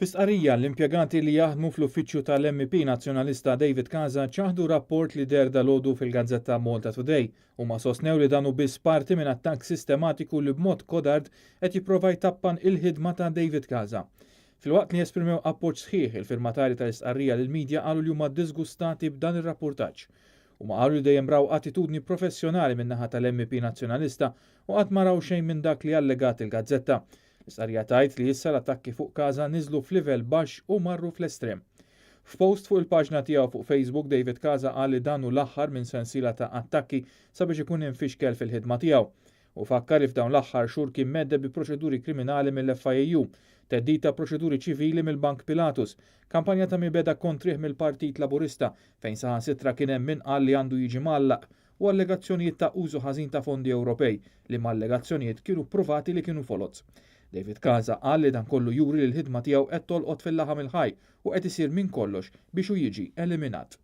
Fis-stqarrija l-impjegati li jaħdmu fl-uffiċċju tal-MP Nazzjonalista David Casa ċaħdu rapport li der dalgħodu fil-Gazzetta Malta Today huma sostnew li dan hu biss parti minn attakk sistematiku li b'mod kodard qed jipprova jtappan il-ħidma ta' David Casa. Filwaqt li jesprimew appoġġ sħiħ il-firmatari tal-istqarrija lill-midja qalu li huma ddiżgustati b'dan ir-rapportaġġ. Huma qalu li dejjem raw attitudni professjonali min-naħa tal-MP Nazzjonalista u qatt ma raw xejn minn dak li allegat il-Gazzetta. L-istqarrija tgħid li issa l-attakki fuq Casa niżlu f'livell baxx u marru fl-estrem. F'post fuq il-paġna tiegħu fuq Facebook, David Casa qal li dan hu l-aħħar minn sensiela ta' attakki sabiex ikun infixkel fil-ħidma tiegħu. U fakkar li f'dawn l-aħħar xhur kien meddeb bi proċeduri kriminali mill-FIU, teddita proċeduri ċivili mill-Bank Pilatus, kampanja ta' mibeda kontrih mill-Partit Laburista fejn saħansitra kien hemm min qal li għandu jiġi mgħallaq u allegazzjonijiet ta' użu ħażin ta' fondi Ewropej li mal-allegazzjonijiet kienu pruvati li kienu folots. David Casa qal li dan kollu juri li l-ħidma tiegħu qed tolqot fil-laħam il-ħaj u qed isir minn kollox biex hu jiġi eliminat.